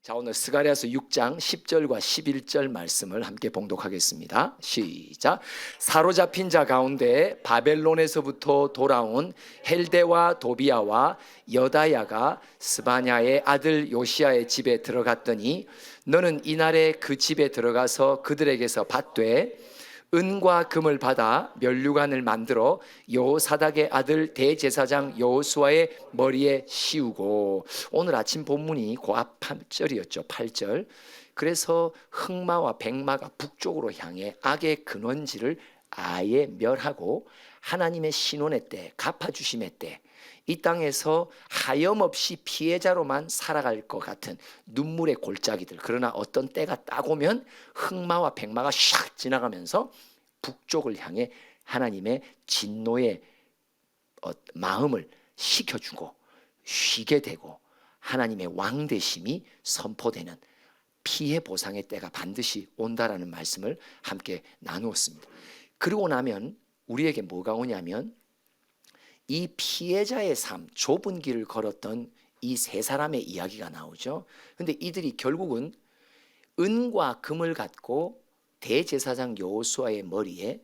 자, 오늘 스가랴서 6장 10절과 11절 말씀을 함께 봉독하겠습니다. 시작. 사로잡힌 자 가운데 바벨론에서부터 돌아온 헬데와 도비아와 여다야가 스바냐의 아들 요시야의 집에 들어갔더니 너는 이날에 그 집에 들어가서 그들에게서 받되 은과 금을 받아 면류관을 만들어 여호사닥의 아들 대제사장 여호수아의 머리에 씌우고, 오늘 아침 본문이 그 앞 8절이었죠. 8절. 그래서 흑마와 백마가 북쪽으로 향해 악의 근원지를 아예 멸하고 하나님의 신원의 때, 갚아주심의 때, 이 땅에서 하염없이 피해자로만 살아갈 것 같은 눈물의 골짜기들, 그러나 어떤 때가 딱 오면 흑마와 백마가 샥 지나가면서 북쪽을 향해 하나님의 진노의 마음을 식혀주고 쉬게 되고 하나님의 왕되심이 선포되는 피해 보상의 때가 반드시 온다라는 말씀을 함께 나누었습니다. 그러고 나면 우리에게 뭐가 오냐면, 이 피해자의 삶, 좁은 길을 걸었던 이 세 사람의 이야기가 나오죠. 그런데 이들이 결국은 은과 금을 갖고 대제사장 여호수아의 머리에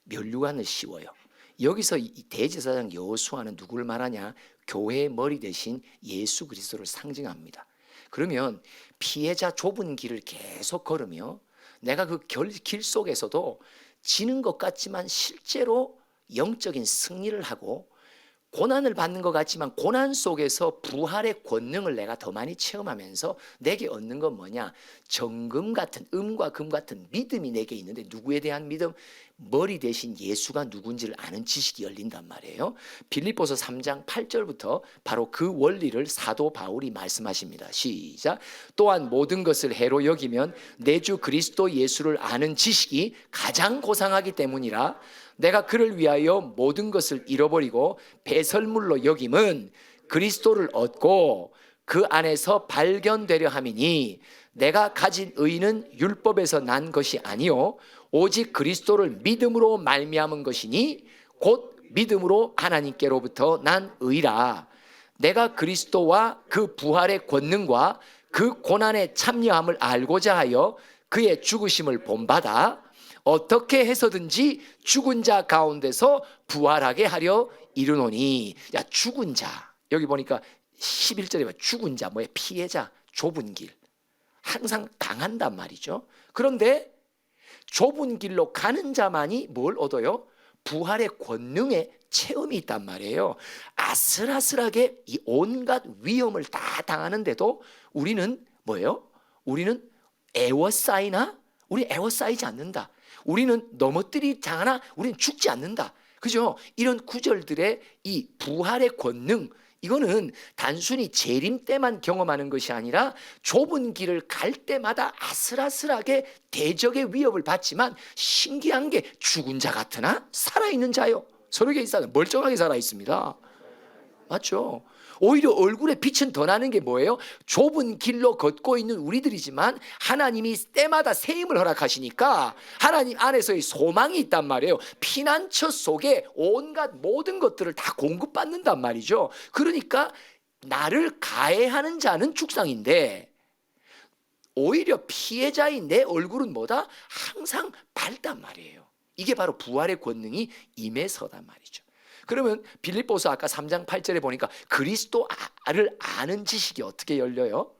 면류관을 씌워요. 여기서 이 대제사장 여호수아는 누구를 말하냐? 교회의 머리 대신 예수 그리스도를 상징합니다. 그러면 피해자 좁은 길을 계속 걸으며 내가 그 길 속에서도 지는 것 같지만 실제로 영적인 승리를 하고 고난을 받는 것 같지만 고난 속에서 부활의 권능을 내가 더 많이 체험하면서 내게 얻는 건 뭐냐? 정금 같은, 음과 금 같은 믿음이 내게 있는데, 누구에 대한 믿음? 머리 대신 예수가 누군지를 아는 지식이 열린단 말이에요. 빌립보서 3장 8절부터 바로 그 원리를 사도 바울이 말씀하십니다. 시작. 또한 모든 것을 해로 여기면 내 주 그리스도 예수를 아는 지식이 가장 고상하기 때문이라. 내가 그를 위하여 모든 것을 잃어버리고 배설물로 여김은 그리스도를 얻고 그 안에서 발견되려 함이니, 내가 가진 의는 율법에서 난 것이 아니요 오직 그리스도를 믿음으로 말미암은 것이니 곧 믿음으로 하나님께로부터 난 의라. 내가 그리스도와 그 부활의 권능과 그 고난에 참여함을 알고자 하여 그의 죽으심을 본받아 어떻게 해서든지 죽은 자 가운데서 부활하게 하려 이르노니. 야, 죽은 자, 여기 보니까 11절에 보면 죽은 자, 뭐야? 피해자, 좁은 길, 항상 당한단 말이죠. 그런데 좁은 길로 가는 자만이 뭘 얻어요? 부활의 권능의 체험이 있단 말이에요. 아슬아슬하게 이 온갖 위험을 다 당하는데도 우리는 뭐예요? 우리는 애워싸이나? 우리 애워싸이지 않는다. 우리는 넘어뜨리지 않아? 우리는 죽지 않는다. 그죠? 이런 구절들의 이 부활의 권능, 이거는 단순히 재림 때만 경험하는 것이 아니라 좁은 길을 갈 때마다 아슬아슬하게 대적의 위협을 받지만 신기한 게 죽은 자 같으나 살아있는 자요. 서로에게 있어요. 멀쩡하게 살아있습니다. 맞죠? 오히려 얼굴에 빛은 더 나는 게 뭐예요? 좁은 길로 걷고 있는 우리들이지만 하나님이 때마다 새 힘을 허락하시니까 하나님 안에서의 소망이 있단 말이에요. 피난처 속에 온갖 모든 것들을 다 공급받는단 말이죠. 그러니까 나를 가해하는 자는 죽상인데 오히려 피해자인 내 얼굴은 뭐다? 항상 밝단 말이에요. 이게 바로 부활의 권능이 임해서단 말이죠. 그러면 빌립보서 아까 3장 8절에 보니까 그리스도를 아는 지식이 어떻게 열려요?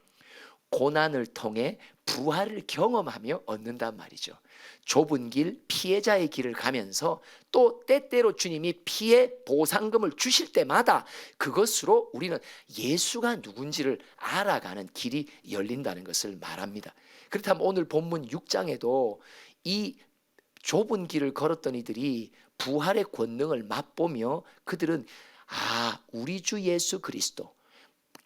고난을 통해 부활을 경험하며 얻는단 말이죠. 좁은 길, 피해자의 길을 가면서 또 때때로 주님이 피해 보상금을 주실 때마다 그것으로 우리는 예수가 누군지를 알아가는 길이 열린다는 것을 말합니다. 그렇다면 오늘 본문 6장에도 이 좁은 길을 걸었던 이들이 부활의 권능을 맛보며 그들은 우리 주 예수 그리스도,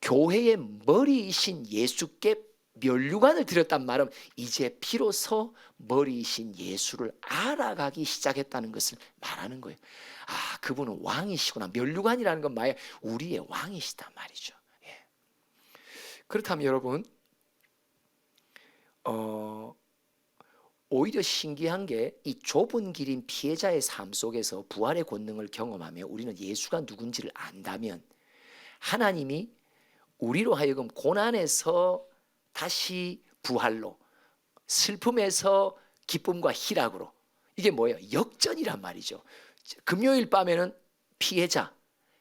교회의 머리이신 예수께 면류관을 드렸단 말은 이제 비로소 머리이신 예수를 알아가기 시작했다는 것을 말하는 거예요. 그분은 왕이시구나. 면류관이라는 건 뭐예요? 우리의 왕이시단 말이죠. 예. 그렇다면 여러분, 오히려 신기한 게 이 좁은 길인 피해자의 삶 속에서 부활의 권능을 경험하며 우리는 예수가 누군지를 안다면 하나님이 우리로 하여금 고난에서 다시 부활로, 슬픔에서 기쁨과 희락으로. 이게 뭐예요? 역전이란 말이죠. 금요일 밤에는 피해자,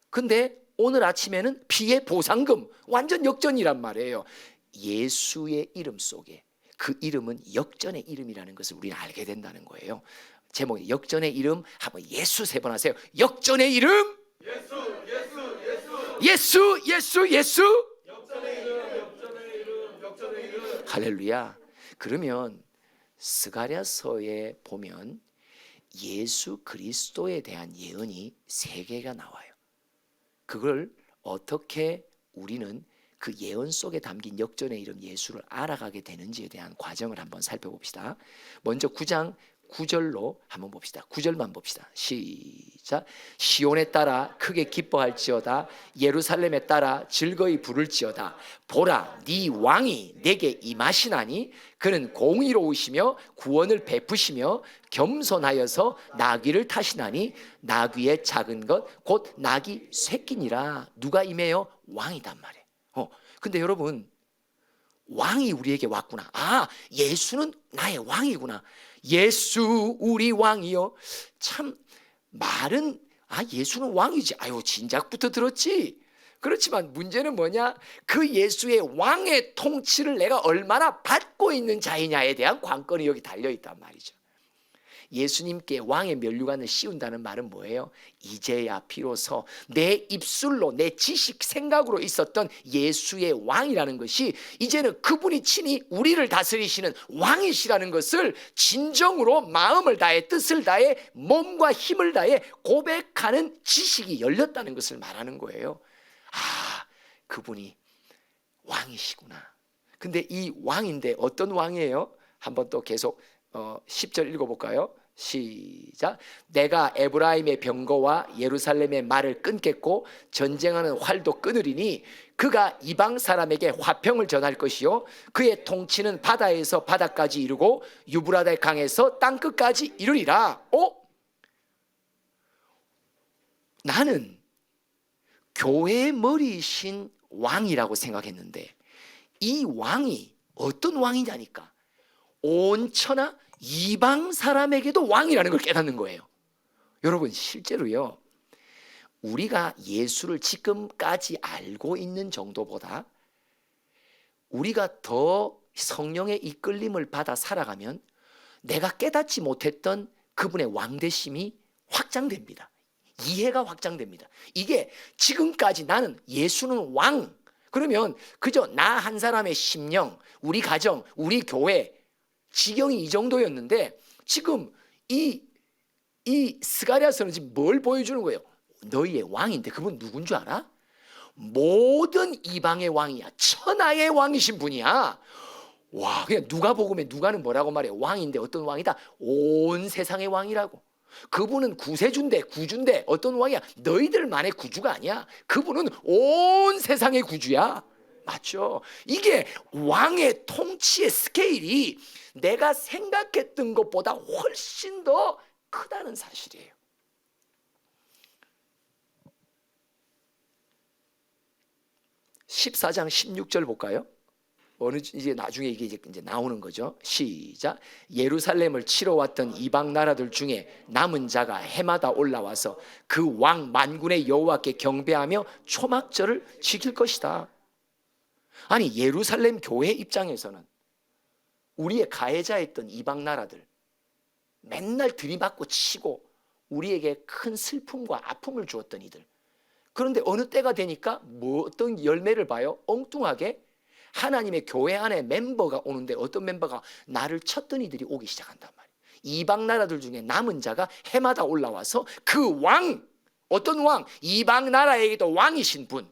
근데 오늘 아침에는 피해 보상금. 완전 역전이란 말이에요. 예수의 이름 속에 그 이름은 역전의 이름이라는 것을 우리는 알게 된다는 거예요. 제목이 역전의 이름. 한번 예수 3번 하세요. 역전의 이름. 예수, 예수, 예수. 예수, 예수, 예수. 역전의 이름, 역전의 이름, 역전의 이름. 할렐루야. 그러면 스가랴서에 보면 예수 그리스도에 대한 예언이 3개가 나와요. 그걸 어떻게 우리는 그 예언 속에 담긴 역전의 이름 예수를 알아가게 되는지에 대한 과정을 한번 살펴봅시다. 먼저 9장 9절로 한번 봅시다. 9절만 봅시다. 시작. 시온에 따라 크게 기뻐할지어다. 예루살렘에 따라 즐거이 부를지어다. 보라, 네 왕이 내게 임하시나니 그는 공의로우시며 구원을 베푸시며 겸손하여서 나귀를 타시나니 나귀의 작은 것 곧 나귀 새끼니라. 누가 임해요? 왕이단 말이에요. 근데 여러분, 왕이 우리에게 왔구나. 아, 예수는 나의 왕이구나. 예수 우리 왕이요. 참 말은 예수는 왕이지. 아유, 진작부터 들었지. 그렇지만 문제는 뭐냐? 그 예수의 왕의 통치를 내가 얼마나 받고 있는 자이냐에 대한 관건이 여기 달려있단 말이죠. 예수님께 왕의 면류관을 씌운다는 말은 뭐예요? 이제야 비로소 내 입술로, 내 지식 생각으로 있었던 예수의 왕이라는 것이 이제는 그분이 친히 우리를 다스리시는 왕이시라는 것을 진정으로 마음을 다해, 뜻을 다해, 몸과 힘을 다해 고백하는 지식이 열렸다는 것을 말하는 거예요. 아, 그분이 왕이시구나. 근데 이 왕인데 어떤 왕이에요? 한번 또 계속 10절 읽어볼까요? 시작. 내가 에브라임의 병거와 예루살렘의 말을 끊겠고 전쟁하는 활도 끊으리니 그가 이방 사람에게 화평을 전할 것이요 그의 통치는 바다에서 바다까지 이르고 유브라데 강에서 땅끝까지 이르리라. 나는 교회의 머리이신 왕이라고 생각했는데 이 왕이 어떤 왕이냐니까 온 천하 이방 사람에게도 왕이라는 걸 깨닫는 거예요. 여러분, 실제로요, 우리가 예수를 지금까지 알고 있는 정도보다 우리가 더 성령의 이끌림을 받아 살아가면 내가 깨닫지 못했던 그분의 왕되심이 확장됩니다. 이해가 확장됩니다. 이게 지금까지 나는 예수는 왕, 그러면 그저 나 한 사람의 심령, 우리 가정, 우리 교회 지경이 이 정도였는데 지금 이 스가랴서는 지금 뭘 보여주는 거예요? 너희의 왕인데 그분 누군 줄 알아? 모든 이방의 왕이야. 천하의 왕이신 분이야. 와, 그냥 누가복음에 누가는 뭐라고 말해요? 왕인데 어떤 왕이다? 온 세상의 왕이라고. 그분은 구세주인데 구주인데 어떤 왕이야? 너희들만의 구주가 아니야. 그분은 온 세상의 구주야. 맞죠? 이게 왕의 통치의 스케일이 내가 생각했던 것보다 훨씬 더 크다는 사실이에요. (14장 16절) 볼까요? 이제 나중에 이게 이제 나오는 거죠. 시작. 예루살렘을 치러 왔던 이방 나라들 중에 남은 자가 해마다 올라와서 그 왕 만군의 여호와께 경배하며 초막절을 지킬 것이다. 아니, 예루살렘 교회 입장에서는 우리의 가해자였던 이방 나라들 맨날 들이받고 치고 우리에게 큰 슬픔과 아픔을 주었던 이들, 그런데 어느 때가 되니까 어떤 열매를 봐요? 엉뚱하게 하나님의 교회 안에 멤버가 오는데 어떤 멤버가 나를 쳤던 이들이 오기 시작한단 말이에요. 이방 나라들 중에 남은 자가 해마다 올라와서 그 왕, 어떤 왕? 이방 나라에게도 왕이신 분,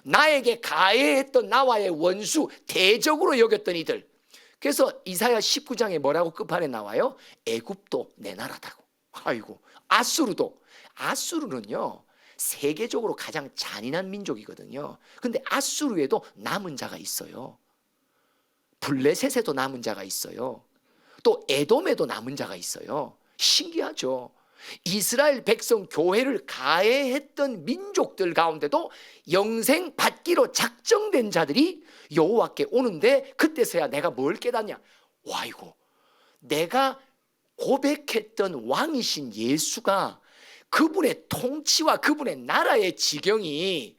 나에게 가해했던 나와의 원수, 대적으로 여겼던 이들. 그래서 이사야 19장에 뭐라고 끝판에 나와요? 애굽도 내 나라다고. 아이고, 아수르도. 아수르는요 세계적으로 가장 잔인한 민족이거든요. 근데 아수르에도 남은 자가 있어요. 블레셋에도 남은 자가 있어요. 또 에돔에도 남은 자가 있어요. 신기하죠. 이스라엘 백성 교회를 가해했던 민족들 가운데도 영생 받기로 작정된 자들이 여호와께 오는데, 그때서야 내가 뭘 깨닫냐? 와, 이거 내가 고백했던 왕이신 예수가, 그분의 통치와 그분의 나라의 지경이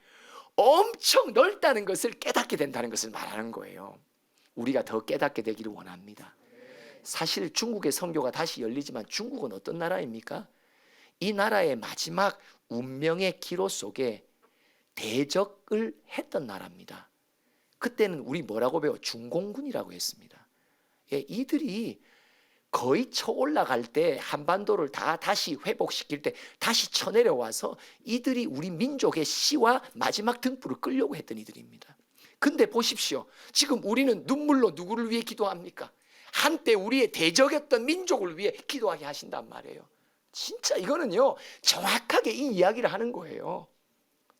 엄청 넓다는 것을 깨닫게 된다는 것을 말하는 거예요. 우리가 더 깨닫게 되기를 원합니다. 사실 중국의 선교가 다시 열리지만 중국은 어떤 나라입니까? 이 나라의 마지막 운명의 기로 속에 대적을 했던 나라입니다. 그때는 우리 뭐라고 배워? 중공군이라고 했습니다. 예, 이들이 거의 쳐 올라갈 때, 한반도를 다시 회복시킬 때 다시 쳐내려와서 이들이 우리 민족의 씨와 마지막 등불을 끌려고 했던 이들입니다. 근데 보십시오. 지금 우리는 눈물로 누구를 위해 기도합니까? 한때 우리의 대적이었던 민족을 위해 기도하게 하신단 말이에요. 진짜 이거는요, 정확하게 이 이야기를 하는 거예요.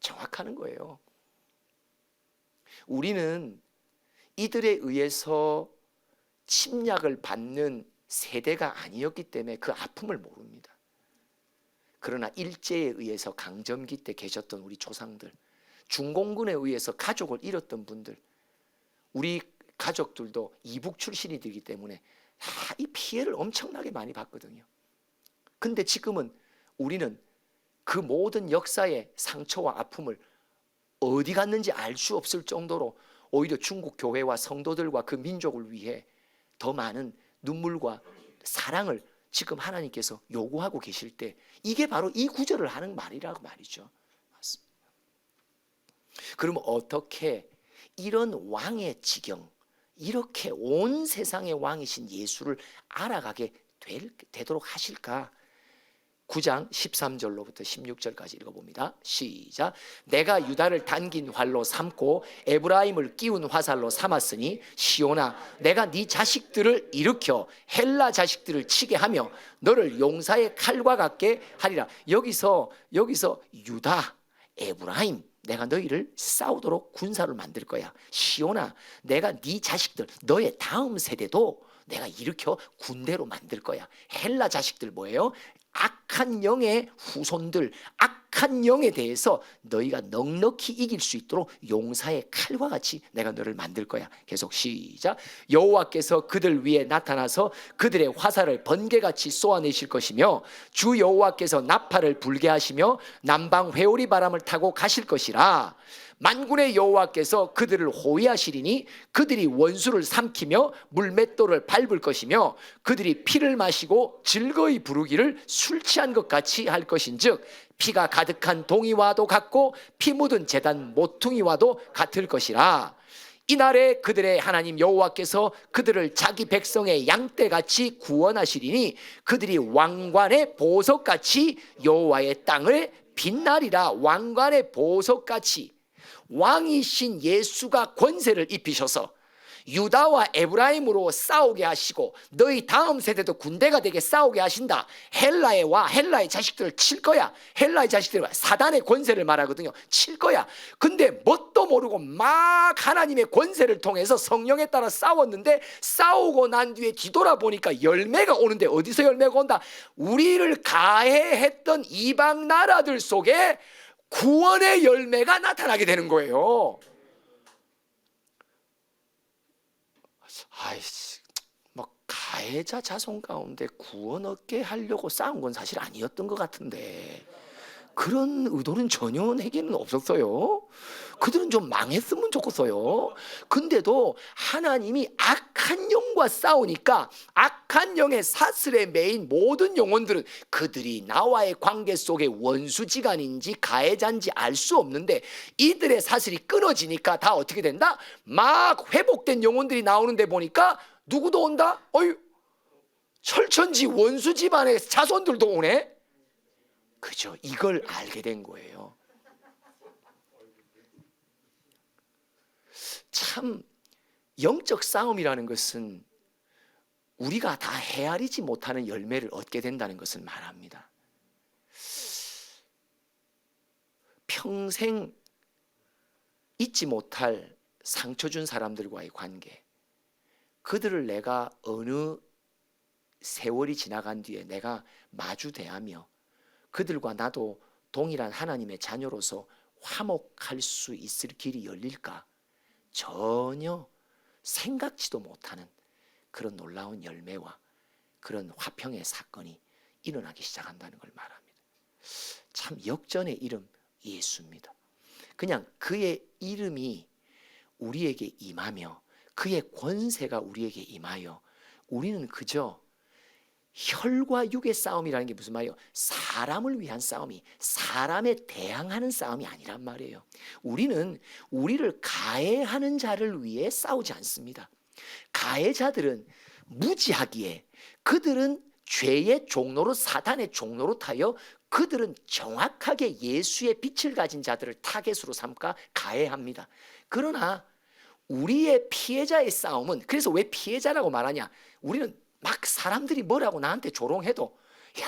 정확하는 거예요. 우리는 이들에 의해서 침략을 받는 세대가 아니었기 때문에 그 아픔을 모릅니다. 그러나 일제에 의해서 강점기 때 계셨던 우리 조상들, 중공군에 의해서 가족을 잃었던 분들, 우리 가족들도 이북 출신이기 때문에 이 피해를 엄청나게 많이 봤거든요. 근데 지금은 우리는 그 모든 역사의 상처와 아픔을 어디 갔는지 알 수 없을 정도로 오히려 중국 교회와 성도들과 그 민족을 위해 더 많은 눈물과 사랑을 지금 하나님께서 요구하고 계실 때, 이게 바로 이 구절을 하는 말이라고 말이죠. 맞습니다. 그러면 어떻게 이런 왕의 지경, 이렇게 온 세상의 왕이신 예수를 알아가게 되도록 하실까? 9장 13절로부터 16절까지 읽어봅니다. 시작. 내가 유다를 당긴 활로 삼고 에브라임을 끼운 화살로 삼았으니 시온아, 내가 네 자식들을 일으켜 헬라 자식들을 치게 하며 너를 용사의 칼과 같게 하리라. 여기서 유다, 에브라임, 내가 너희를 싸우도록 군사를 만들 거야. 시온아, 내가 네 자식들, 너의 다음 세대도 내가 일으켜 군대로 만들 거야. 헬라 자식들 뭐예요? 악한 영의 후손들, 악한 영에 대해서 너희가 넉넉히 이길 수 있도록 용사의 칼과 같이 내가 너를 만들 거야. 계속 시작. 여호와께서 그들 위에 나타나서 그들의 화살을 번개같이 쏘아내실 것이며 주 여호와께서 나팔을 불게 하시며 남방 회오리 바람을 타고 가실 것이라. 만군의 여호와께서 그들을 호위하시리니 그들이 원수를 삼키며 물맷돌을 밟을 것이며 그들이 피를 마시고 즐거이 부르기를 술 취한 것 같이 할 것인즉 피가 가득한 동이와도 같고 피 묻은 제단 모퉁이와도 같을 것이라. 이날에 그들의 하나님 여호와께서 그들을 자기 백성의 양떼같이 구원하시리니 그들이 왕관의 보석같이 여호와의 땅을 빛나리라. 왕관의 보석같이 왕이신 예수가 권세를 입히셔서 유다와 에브라임으로 싸우게 하시고 너희 다음 세대도 군대가 되게 싸우게 하신다. 헬라의 자식들을 칠 거야. 헬라의 자식들은 사단의 권세를 말하거든요. 칠 거야. 근데 뭣도 모르고 막 하나님의 권세를 통해서 성령에 따라 싸웠는데, 싸우고 난 뒤에 뒤돌아보니까 열매가 오는데, 어디서 열매가 온다? 우리를 가해했던 이방 나라들 속에 구원의 열매가 나타나게 되는 거예요. 아이씨, 뭐 가해자 자손 가운데 구원 얻게 하려고 싸운 건 사실 아니었던 것 같은데, 그런 의도는 전혀 내게는 없었어요. 그들은 좀 망했으면 좋겠어요. 근데도 하나님이 악한 영과 싸우니까 악한 영의 사슬에 매인 모든 영혼들은 그들이 나와의 관계 속에 원수지간인지 가해자인지 알 수 없는데, 이들의 사슬이 끊어지니까 다 어떻게 된다? 막 회복된 영혼들이 나오는데 보니까 누구도 온다? 어이, 철천지 원수 집안의 자손들도 오네? 그죠? 이걸 알게 된 거예요. 참 영적 싸움이라는 것은 우리가 다 헤아리지 못하는 열매를 얻게 된다는 것을 말합니다. 평생 잊지 못할 상처 준 사람들과의 관계, 그들을 내가 어느 세월이 지나간 뒤에 내가 마주 대하며 그들과 나도 동일한 하나님의 자녀로서 화목할 수 있을 길이 열릴까? 전혀 생각지도 못하는 그런 놀라운 열매와 그런 화평의 사건이 일어나기 시작한다는 걸 말합니다. 참 역전의 이름 예수입니다. 그냥 그의 이름이 우리에게 임하며 그의 권세가 우리에게 임하여 우리는 그저 혈과 육의 싸움이라는 게 무슨 말이에요? 사람을 위한 싸움이, 사람에 대항하는 싸움이 아니란 말이에요. 우리는 우리를 가해하는 자를 위해 싸우지 않습니다. 가해자들은 무지하기에 그들은 죄의 종로로, 사단의 종로로 타여 그들은 정확하게 예수의 빛을 가진 자들을 타겟으로 삼까 가해합니다. 그러나 우리의 피해자의 싸움은, 그래서 왜 피해자라고 말하냐? 우리는 막 사람들이 뭐라고 나한테 조롱해도 야,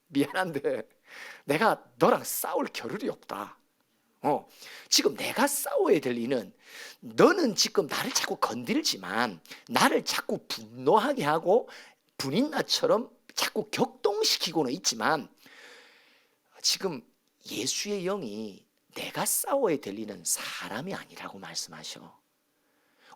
미안한데 내가 너랑 싸울 겨를이 없다. 지금 내가 싸워야 될 이는, 너는 지금 나를 자꾸 건들지만 나를 자꾸 분노하게 하고 분인나처럼 자꾸 격동시키고는 있지만, 지금 예수의 영이 내가 싸워야 될 이는 사람이 아니라고 말씀하셔.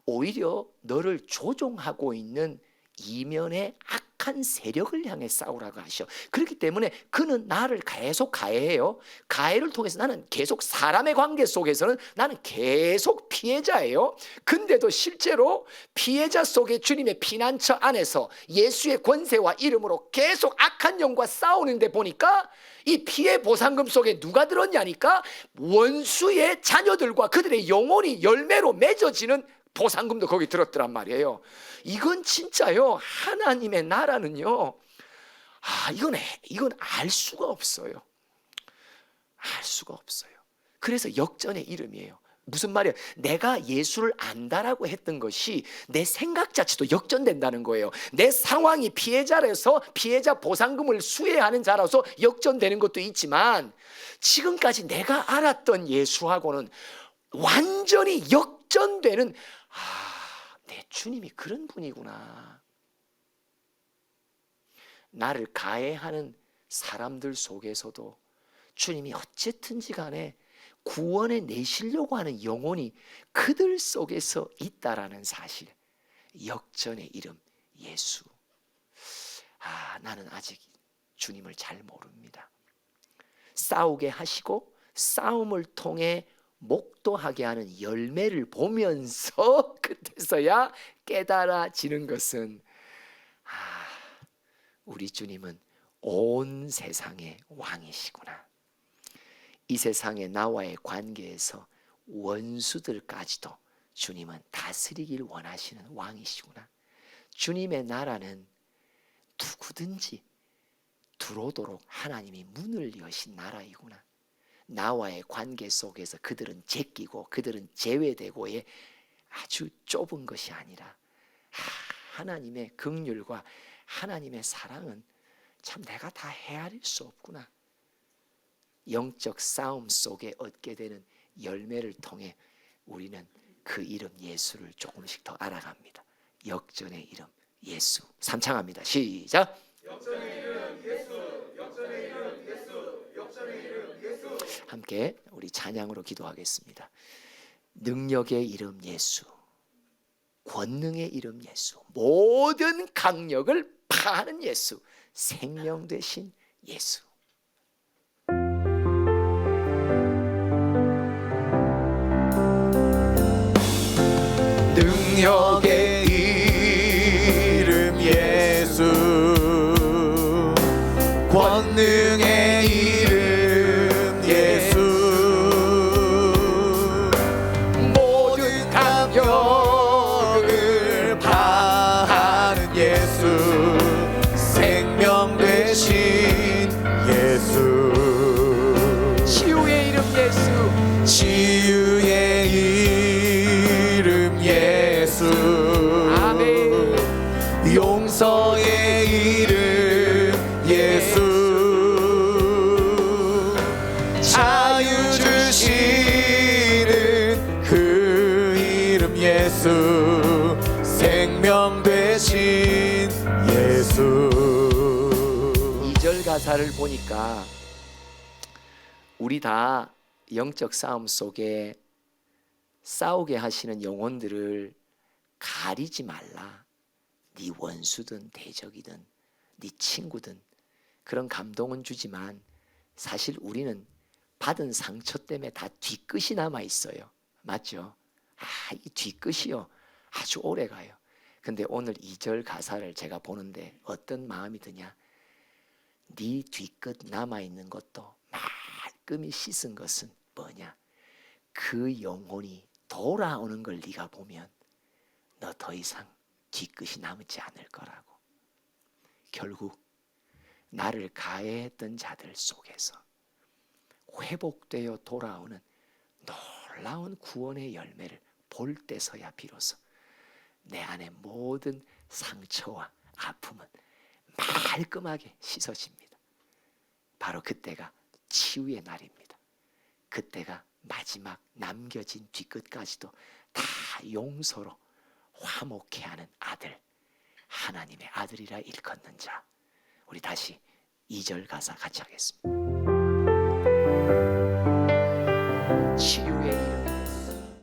오히려 너를 조종하고 있는 이면의 악한 세력을 향해 싸우라고 하셔. 그렇기 때문에 그는 나를 계속 가해해요. 가해를 통해서 나는 계속 사람의 관계 속에서는 나는 계속 피해자예요. 근데도 실제로 피해자 속에 주님의 피난처 안에서 예수의 권세와 이름으로 계속 악한 영과 싸우는데 보니까 이 피해 보상금 속에 누가 들었냐니까 원수의 자녀들과 그들의 영혼이 열매로 맺어지는 보상금도 거기 들었더란 말이에요. 이건 진짜요, 하나님의 나라는요, 이건 알 수가 없어요. 알 수가 없어요. 그래서 역전의 이름이에요. 무슨 말이에요? 내가 예수를 안다라고 했던 것이 내 생각 자체도 역전된다는 거예요. 내 상황이 피해자라서 피해자 보상금을 수혜하는 자라서 역전되는 것도 있지만, 지금까지 내가 알았던 예수하고는 완전히 역전되는, 내 주님이 그런 분이구나. 나를 가해하는 사람들 속에서도 주님이 어쨌든지 간에 구원해 내시려고 하는 영혼이 그들 속에서 있다라는 사실. 역전의 이름 예수. 나는 아직 주님을 잘 모릅니다. 싸우게 하시고 싸움을 통해 목도하게 하는 열매를 보면서 그때서야 깨달아지는 것은, 우리 주님은 온 세상의 왕이시구나. 이 세상의 나와의 관계에서 원수들까지도 주님은 다스리길 원하시는 왕이시구나. 주님의 나라는 누구든지 들어오도록 하나님이 문을 여신 나라이구나. 나와의 관계 속에서 그들은 제끼고 그들은 제외되고의 아주 좁은 것이 아니라, 하나님의 긍휼과 하나님의 사랑은 참 내가 다 헤아릴 수 없구나. 영적 싸움 속에 얻게 되는 열매를 통해 우리는 그 이름 예수를 조금씩 더 알아갑니다. 역전의 이름 예수. 삼창합니다. 시작. 역전의 이름 예수, 역전의 이름 예수, 역전의 이름 예수. 함께 우리 찬양으로 기도하겠습니다. 능력의 이름 예수, 권능의 이름 예수, 모든 강력을 파하는 예수, 생명 되신 예수. 능력의 이름 예수, 권능의 이름 예수, 모든 강력을 파하는 예수, 생명 되신 예수, 치유의 이름 예수, 치유의 이름 예수, 아멘. 용서의 이름 예수, 자유 주시는 그 이름 예수, 생명 되신 예수. 2절 가사를 보니까 우리 다 영적 싸움 속에 싸우게 하시는 영혼들을 가리지 말라. 네 원수든 대적이든 네 친구든 그런 감동은 주지만 사실 우리는 받은 상처 때문에 다 뒤끝이 남아 있어요. 맞죠? 이 뒤끝이요 아주 오래 가요. 근데 오늘 2절 가사를 제가 보는데 어떤 마음이 드냐? 네 뒤끝 남아 있는 것도 말끔히 씻은 것은 뭐냐? 그 영혼이 돌아오는 걸 네가 보면 너 더 이상 뒤끝이 남지 않을 거라고. 결국 나를 가해했던 자들 속에서 회복되어 돌아오는 놀라운 구원의 열매를 볼 때서야 비로소 내 안의 모든 상처와 아픔은 말끔하게 씻어집니다. 바로 그때가 치유의 날입니다. 그때가 마지막 남겨진 뒤끝까지도 다 용서로 화목케 하는 아들, 하나님의 아들이라 일컫는 자. 우리 다시 2절 가사 같이 하겠습니다.